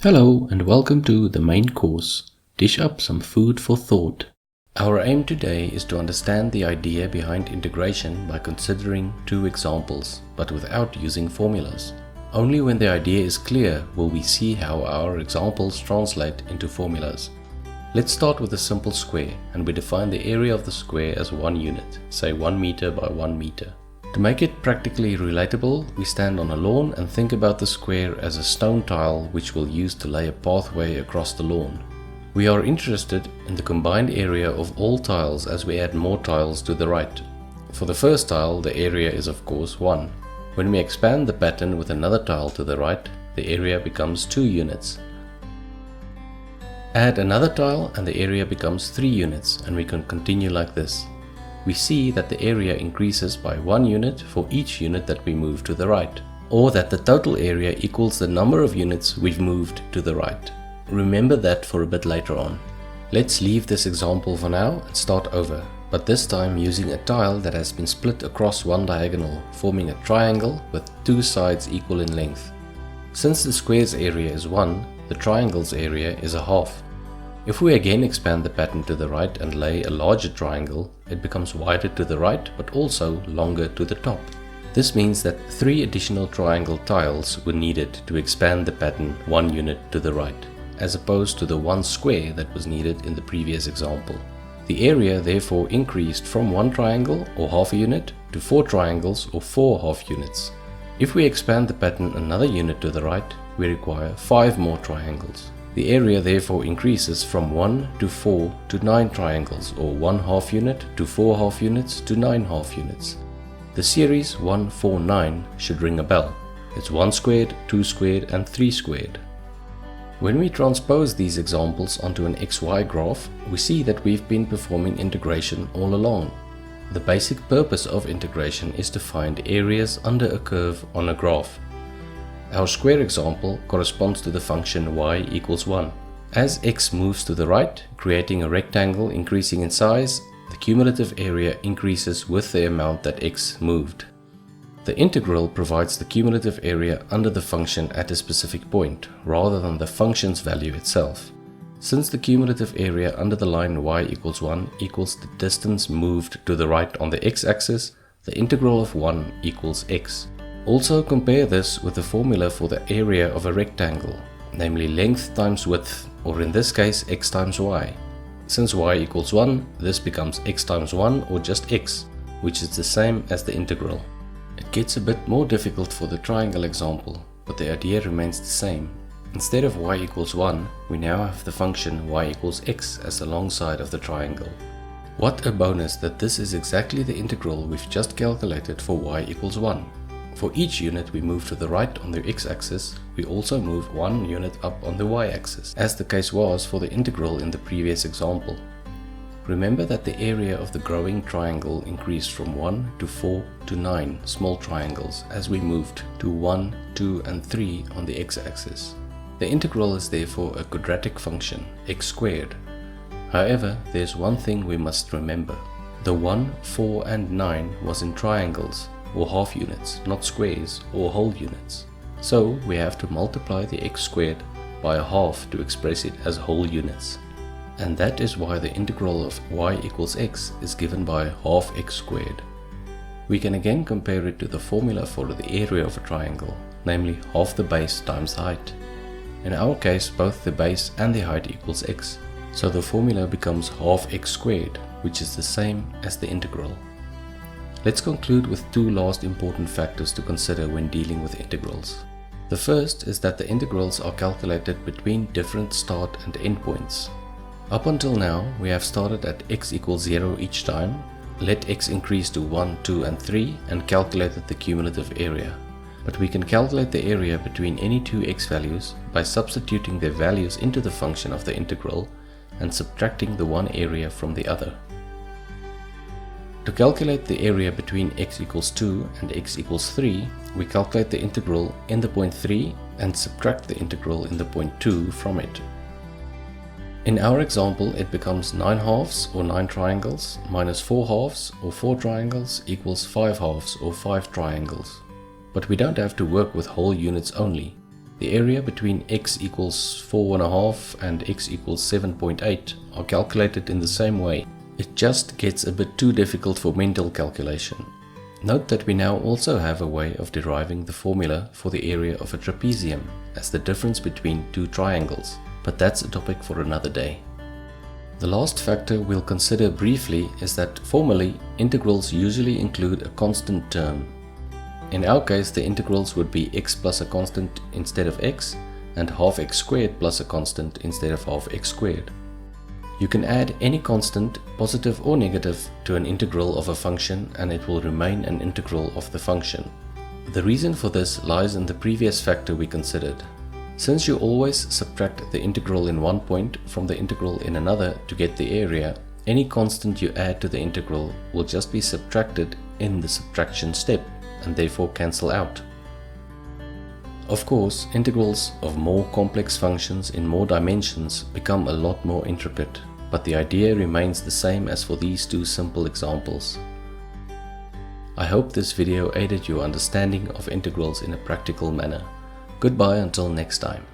Hello and welcome to the main course. Dish up some food for thought. Our aim today is to understand the idea behind integration by considering two examples, but without using formulas. Only when the idea is clear will we see how our examples translate into formulas. Let's start with a simple square, and we define the area of the square as 1 unit, say 1 meter by 1 meter. To make it practically relatable, we stand on a lawn and think about the square as a stone tile which we'll use to lay a pathway across the lawn. We are interested in the combined area of all tiles as we add more tiles to the right. For the first tile, the area is of course 1. When we expand the pattern with another tile to the right, the area becomes 2 units. Add another tile and the area becomes 3 units, and we can continue like this. We see that the area increases by 1 unit for each unit that we move to the right, or that the total area equals the number of units we've moved to the right. Remember that for a bit later on. Let's leave this example for now and start over, but this time using a tile that has been split across one diagonal, forming a triangle with 2 sides equal in length. Since the square's area is 1, the triangle's area is a half. If we again expand the pattern to the right and lay a larger triangle, it becomes wider to the right but also longer to the top. This means that 3 additional triangle tiles were needed to expand the pattern 1 unit to the right, as opposed to the 1 square that was needed in the previous example. The area therefore increased from 1 triangle or half a unit to 4 triangles or 4 half units. If we expand the pattern another unit to the right, we require 5 more triangles. The area therefore increases from 1 to 4 to 9 triangles, or 1 half unit to 4 half units to 9 half units. The series 1, 4, 9 should ring a bell. It's 1 squared, 2 squared and 3 squared. When we transpose these examples onto an XY graph, we see that we've been performing integration all along. The basic purpose of integration is to find areas under a curve on a graph. Our square example corresponds to the function y equals 1. As x moves to the right, creating a rectangle increasing in size, the cumulative area increases with the amount that x moved. The integral provides the cumulative area under the function at a specific point, rather than the function's value itself. Since the cumulative area under the line y equals 1 equals the distance moved to the right on the x-axis, the integral of 1 equals x. Also compare this with the formula for the area of a rectangle, namely length times width, or in this case x times y. Since y equals 1, this becomes x times 1 or just x, which is the same as the integral. It gets a bit more difficult for the triangle example, but the idea remains the same. Instead of y equals 1, we now have the function y equals x as the long side of the triangle. What a bonus that this is exactly the integral we've just calculated for y equals 1. For each unit we move to the right on the x-axis, we also move 1 unit up on the y-axis, as the case was for the integral in the previous example. Remember that the area of the growing triangle increased from 1 to 4 to 9 small triangles as we moved to 1, 2 and 3 on the x-axis. The integral is therefore a quadratic function, x squared. However, there's one thing we must remember. The 1, 4 and 9 was in triangles, or half units, not squares or whole units. So we have to multiply the x squared by a half to express it as whole units. And that is why the integral of y equals x is given by half x squared. We can again compare it to the formula for the area of a triangle, namely half the base times the height. In our case, both the base and the height equals x, so the formula becomes half x squared, which is the same as the integral. Let's conclude with 2 last important factors to consider when dealing with integrals. The first is that the integrals are calculated between different start and end points. Up until now, we have started at x equals 0 each time, let x increase to 1, 2 and 3 and calculated the cumulative area. But we can calculate the area between any 2 x values by substituting their values into the function of the integral and subtracting the one area from the other. To calculate the area between x equals 2 and x equals 3, we calculate the integral in the point 3 and subtract the integral in the point 2 from it. In our example, it becomes 9 halves or 9 triangles minus 4 halves or 4 triangles equals 5 halves or 5 triangles. But we don't have to work with whole units only. The area between x equals 4.5 and x equals 7.8 are calculated in the same way. It just gets a bit too difficult for mental calculation. Note that we now also have a way of deriving the formula for the area of a trapezium as the difference between two triangles, but that's a topic for another day. The last factor we'll consider briefly is that formally integrals usually include a constant term. In our case, the integrals would be x plus a constant instead of x and half x squared plus a constant instead of half x squared. You can add any constant, positive or negative, to an integral of a function and it will remain an integral of the function. The reason for this lies in the previous factor we considered. Since you always subtract the integral in one point from the integral in another to get the area, any constant you add to the integral will just be subtracted in the subtraction step and therefore cancel out. Of course, integrals of more complex functions in more dimensions become a lot more intricate, but the idea remains the same as for these two simple examples. I hope this video aided your understanding of integrals in a practical manner. Goodbye until next time.